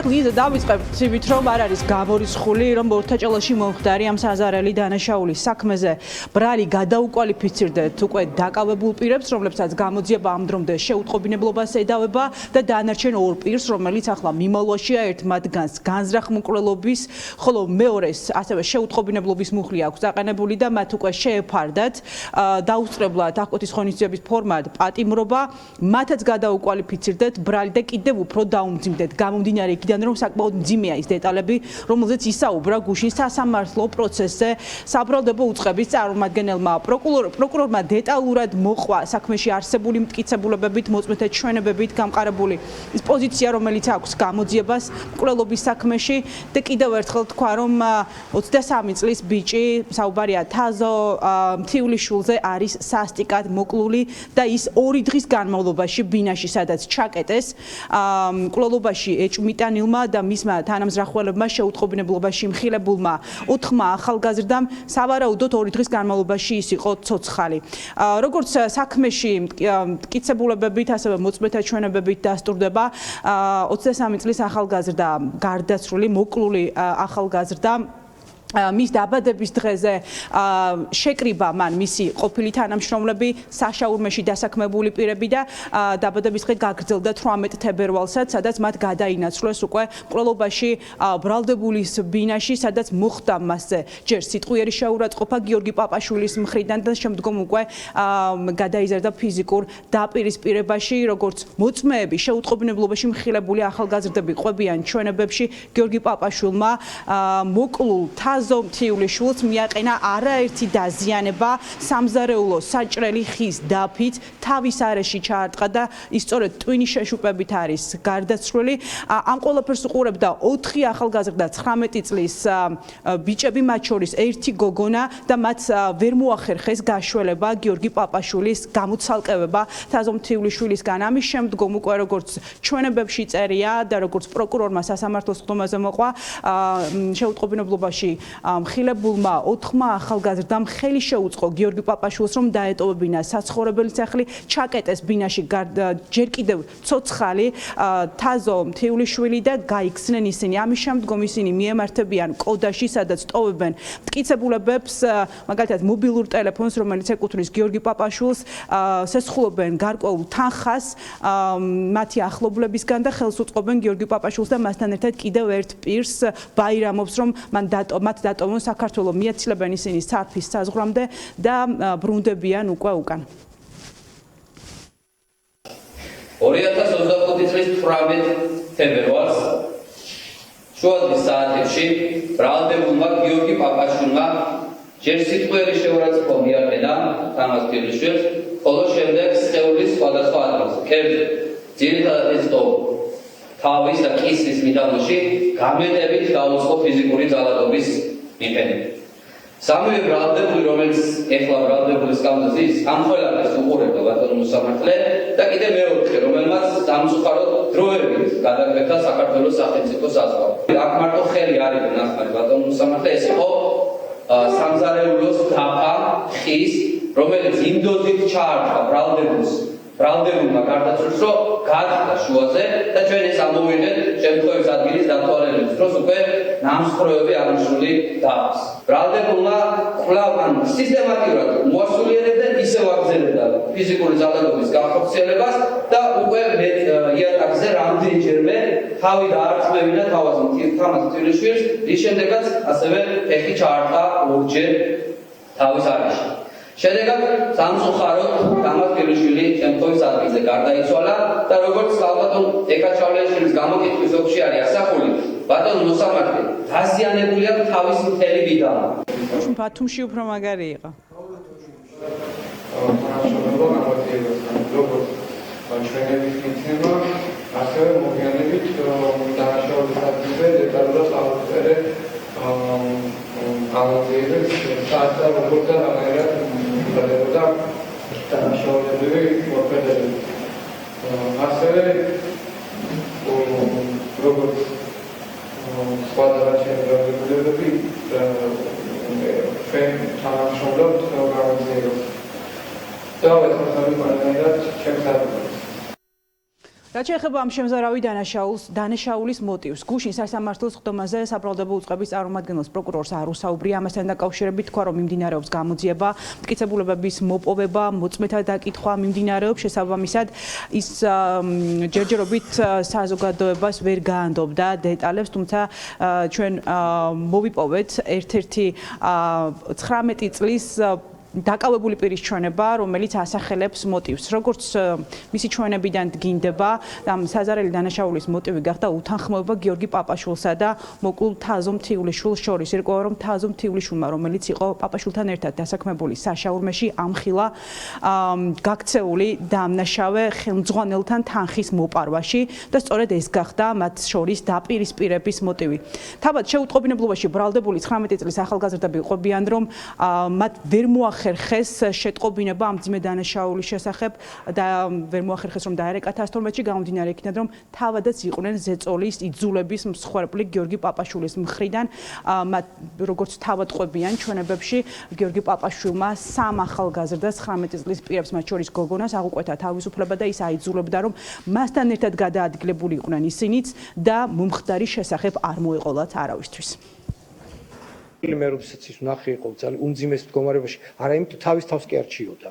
ეხლა დავიწყებთ იმით, რომ არ არის გამორიცხული, რომ ორთაჭალაში მომხდარი ამ საზარელი დანაშაულის საქმეზე ბრალი გადაუკვალიფიცირდეთ უკვე დაკავებულ პირებს, რომლებსაც გამოძიება ამ დრომდე შეუტყობინებლობას ედავება და დანარჩენ ორ პირს, რომელიც ახლა მიმალვაშია, ერთ მათგანს განზრახ-მკვლელობის, ხოლო მეორეს ასევე შეუტყობინებლობის მუხლი აქვს დაყენებული და მათ უკვე შეეფარდათ დაუსწრებლად აღკვეთის ღონისძიების ფორმად პატიმრობა, მათაც გადაუკვალიფიცირდეთ ბრალი და კიდევ უფრო დაუმძიმდეთ. გამომდინარე იქიდან, რომ საკმაოდ მძიმეა ის დეტალები, რომელზეც ისაუბრა გუშინ სასამართლო პროცესზე საბრალდებო უწყების წარმომადგენელმა. პროკურორმა დეტალურად მოყვა საქმეში არსებული მტკიცებულებებით, მოწმეთა ჩვენებებით გამყარებული ის პოზიცია, რომელიც აქვს გამოძიებას მკვლელობის საქმეში და კიდევ ერთხელ თქვა, რომ 23 წლის ბიჭი, საუბარია თაზო მთიულიშვილზე არის სასტიკად მოკლული და ის 2 დღის განმავლობაში ბინაში, სადაც ჩაკეტეს, მკვლელობაში ეჭვმიტანილმა და მისმა თანამზრახველებმა შეუტყობინებლობაში მხილებულმა 4 ახალგაზრდამ სავარაუდოდ 2 დღის განმავლობაში ის იყო ცოცხალი. როგორც საქმეში მტკიცებულებებით, ასევე მოწმეთა ჩვენებებით დასტურდება 23 წლის ახალგაზრდა გარდაცვლილი მოკლული ახალგაზრდა მის დაბადების დღეზე შეკრიბა მან მისი ყოფილი თანამშრომლები, საშაურმეში დასაქმებული პირები და დაბადების დღე გაგრძელდა 18 თებერვალსაც, სადაც მათ გადაინაცვლეს უკვე მკვლელობაში ბრალდებულის ბინაში, სადაც მოხდა მასზე ჯერ სიტყვიერი შეურაცხყოფა გიორგი პაპაშვილის მხრიდან და შემდგომ უკვე გადაიზარდა ფიზიკურ დაპირისპირებაში, როგორც მოწმეები შეუტყობინებლობაში მხილებული ახალგაზრდები ყვებიან ჩვენებებში, გიორგი პაპაშვილმა მოკლულ მთიულიშვილს მიაყენა არაერთი დაზიანება, სამზარეულო საჭრელი ხის დაფით თავის არეში ჩაარტყა და ის სწორედ ტვინის შეშუპებით არის გარდაცვლილი. ამ ყველაფერს უყურებდა 4 ახალგაზრდა 19 წლის ბიჭები, მათ შორის ერთი გოგონა და მათ ვერ მოახერხეს გაშველება გიორგი პაპაშვილის გამოცალკევება თაზო მთიულიშვილისგან. ამის შემდგომ უკვე როგორც ჩვენებებში წერია და როგორც პროკურორმა სასამართლოს ხდომაზე მოყვა, შეუტყობინებლობაში მხილებულმა 4 ახალგაზრდამ ხელი შეუწყო გიორგი პაპაშვილს, რომ დაეტოვებინა საცხოვრებელი სახლი, ჩაკეტეს ბინაში ჯერ კიდევ ცოცხალი თაზო მთიულიშვილი და გაიქცნენ ისინი. ამის შემდგომ ისინი მიემართებიან კოდაში, სადაც ტოვებენ მტკიცებულებებს, მაგალითად მობილურ ტელეფონს, რომელიც ეკუთვნის გიორგი პაპაშვილს, სესხულობენ გარკვეულ თანხას მათი ახლობლებისგან და ხელს უწყობენ გიორგი პაპაშვილს და მასთან ერთად კიდევ ერთ პირს, ბაირამობს, რომ მათ დატოვონ საქართველოს მიეცილებენ ისინი სარფის საზღვრამდე და ბრუნდებიან უკვე უკან. 2025 წლის 18 თებერვალს შუადღის საათებში ბრალდებულმა გიორგი პაპაშვილმა ჯერ სიტყვიერი შეურაცხყოფა მიაყენა თამაზ თილიშვილს, ხოლო შემდეგ სხეულის სხვადასხვა ადგილზე, კერძოდ ძირითადად ეს თავის და კისრის მიდამოში გამეტებით დაუწყო ფიზიკური ძალადობის მიყენება. სამივე ბრალდებული, რომელიც ეხლა ბრალდებულის კამზის, ამ ყველაფერს უყურებდა ბატონო მოსამართლე და კიდევ მეოთხე, რომელმაც სამწუხაროდ დროებით გადაგვეთა საქართველოს სახელმწიფო საზღვარი. აქ მარტო ხელი არ იყო ნახმარი ბატონო მოსამართლე, ეს იყო სამზარეულოს დაფა ხის, რომელიც იმ დოზით ჩაარტყა ბრალდებულმა გარდაცვლილს, რომ გაადგა შუაზე და ჩვენ ეს ამოვიღეთ შემთხვევის ადგილის დათვალიერების დროს უკვე ნამსხვრევები აღნიშნული დაფას. ბრალდებულმა კვლავ სისტემატურად მოასულიერებდა ისევ აგზელებდა ფიზიკური ძალადობის განხორციელებას და უკვე იატაკზე რამდენჯერმე თავი დაარწმევინა თამაზ მთიულიშვილს, რის შემდეგაც ასევე ფეხი ჩაარტყა 2-ჯერ თავის არეში. შედეგად სამწუხაროდ თამაზ მთიულიშვილი შემთხვევის ადგილზე გარდაიცვალა და როგორც ალბათონ ეკაჩავლეშვილის გამოკითხვის ოფში არის ასახული, ბატონო მოსამართლე, დაზიანებულია თავის მთელი მიდამო. ბათუმში უფრო მაგარი იყო. ჩვენების მიცემა, ასევე მოგვიანებით დანაშაულის ადგილზე დეტალურად აღწერე გამოძიებას, საათსა როგორც და რამერად იბადებოდა დანაშაულები მოქმედები. ასევე როგორც სხვა დანაშაულებები ჩვენ თანამშრომლობთ გამოძიებას. დავეთ მოსამართლეად ჩემს ადგილას. რაც შეეხება ამ შემზარავი დანაშაულის მოტივს, გუშინ სასამართლოს ხდომაზე საბრალდებო უწყების წარმომადგენელს პროკურორს არ უსაუბრია ამასთან დაკავშირებით, თქვა რომ მიმდინარეობს გამოძიება, მტკიცებულებების მოპოვება, მოწმეთა დაკითხვა მიმდინარეობს, შესაბამისად ის ჯერჯერობით საზოგადოებას ვერ გაანდობდა დეტალებს, თუმცა ჩვენ მოვიპოვეთ ერთ-ერთი 19 წლის დაკავებული პირის ჩვენება, რომელიც ასახელებს მოტივს. როგორც მისი ჩვენებიდან დგინდება, ამ საზარელი დანაშაულის მოტივი გახდა უთანხმოება გიორგი პაპაშვილსა და მოკლულ თაზო მთიულიშვილს შორის. ირკვევა, რომ თაზო მთიულიშვილმა, რომელიც იყო პაპაშვილთან ერთად დასაქმებული საშაურმეში, ამხილა გაქცეული დამნაშავე ხელმძღვანელთან თანხის მოპარვაში და სწორედ ეს გახდა მათ შორის დაპირისპირების მოტივი. თავად შეუტყობინებლობაში ბრალდებული 19 წლის ახალგაზრდები ყვებიან, რომ მათ ვერ მოახერხეს შეტყობინება ამ ძიმე დანაშაულის შესახებ და ვერ მოახერხეს რომ დაერეკათ 12-ში გამომდინარე იქიდან რომ თავადაც იყვნენ ზეწოლის იძულების მსხვერპლი გიორგი პაპაშვილის მხრიდან მათ როგორც თავად ყვებიან ჩვენებებში გიორგი პაპაშვილმა სამ ახალგაზრდას 19 წლის პირებს მათ შორის გოგონას აღუკვეთა თავისუფლება და ის აიძულებდა რომ მასთან ერთად გადაადგილებული იყვნენ ისინიც და მომხდარი შესახებ არ მოეყოლათ არავისთვის. მე როდესაც ის ნახე იყო ძალიან უმძიმეს მდგომარეობაში, არა იმიტომ თავის თავს კი არჩიოდა.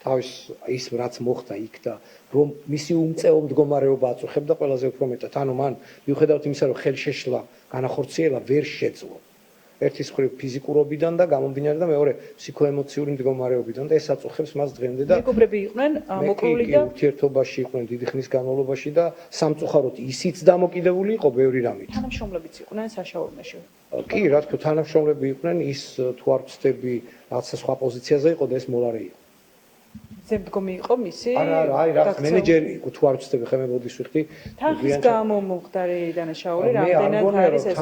თავის ის რაც მოხდა იქ და რომ მისი უმწეო მდგომარეობა აწუხებდა ყველაზე უფრო მეტად. ანუ მან მიუხედავად იმისა, რომ ხელი შეშლა, განახორციელა, ვერ შეძლო. ერთის მხრივ ფიზიკურობიდან და გამომდინარე და მეორე ფსიქოემოციური მდგომარეობიდან და ეს აწუხებს მას დღემდე და მეგობრები იყვნენ მოკლული და ურთიერთობაში იყვნენ დიდი ხნის განმავლობაში და სამწუხაროდ ისიც დამოკიდებული იყო ბევრი რამით. თანამშრომლებიც იყვნენ საშაურმეში. კი, რა თქმა უნდა, თანამშრომლები იყვნენ, ის თუ არ ვწდები, რაღაცა სხვა პოზიციაზე იყო და ეს მოლარე იყო. ზემდგომი იყო მისი? არა, აი რა, მენეჯერი იყო, თუ არ ვწდები, ხემებოდის ვიხდი. თანხის გამო მომხდარი დანაშაული რამდენად არის ეს?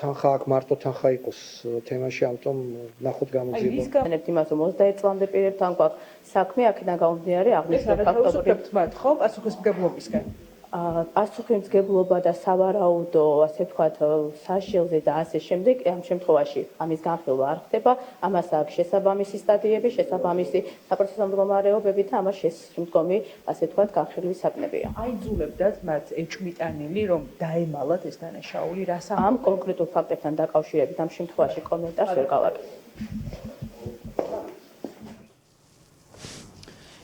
თანხა აქ მარტო თანხა იყოს თემაში, ამიტომ ნახოთ გამოძიება. ის გამენებთ იმას, რომ 21 წლამდე პირებთან გვაქვს საქმე, აქედან გამომდინარე აღნიშნულ ფაქტობრივ მათ ხო პასუხისმგებლობისგან. პასუხისმგებლობა და სავარაუდო, ასე ვთქვათ, საშილზე და ასე შემდეგ, ამ შემთხვევაში ამის განხილვა არ ხდება, ამას აქვს შესაბამისი სტადიები, შესაბამისი საპროცესო მდგომარეობები და ამას შემდგომი, ასე ვთქვათ, განხილვის საგნებია. აიძულებდათ მათ ეჭვმიტანილი, რომ დაემალათ ეს დანაშაული, რას ამ კონკრეტულ ფაქტებთან დაკავშირებით ამ შემთხვევაში კომენტარს ვერ გავაკეთებ.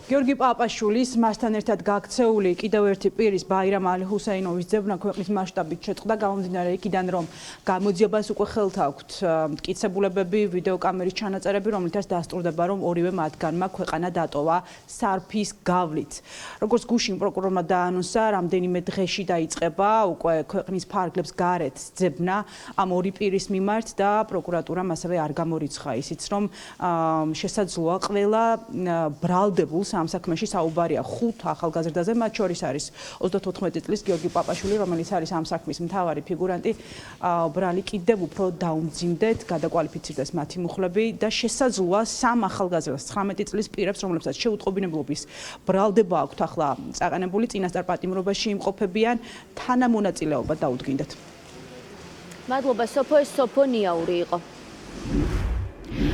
გიორგი პაპაშვილის მასთან ერთად გაქცეული კიდევ ერთი პირის ბაირამ ალი-ჰუსეინოვის ძებნა ქვეყნის მასშტაბით შეწყდა გამომდინარე იქიდან რომ გამოძიებას უკვე ხელთ აქვთ მტკიცებულებები ვიდეოკამერის ჩანაწერები რომლითაც დასტურდება რომ ორივე მათგანმა ქვეყანა დატოვა სარფის გავლით როგორც გუშინ პროკურორმა დაანონსა რამდენიმე დღეში დაიწყება უკვე ქვეყნის ფარგლებს გარეთ ძებნა ამ ორი პირის მიმართ და პროკურატურამ ასევე არ გამორიცხა ისიც რომ შესაძლოა ყველა ბრალდებულს ამ საქმეში საუბარია 5 ახალგაზრდაზე, მათ შორის არის 34 წლის გიორგი პაპაშვილი, რომელიც არის ამ საქმის მთავარი ფიგურანტი. ბრალი კიდევ უფრო დაუმძიმდეთ, გადაკვალიფიცირდეს მათი მუხლები და შესაძლოა 3 ახალგაზრდას 19 წლის პირებს, რომლებსაც შეუტყობინებლობის ბრალდება აქვთ ახლა წაყენებული წინასწარ პატიმრობაში იმყოფებიან, თანამონაწილეობა დაუდგინდათ. მადლობა სოფო, ეს სოფო ნიაური იყო.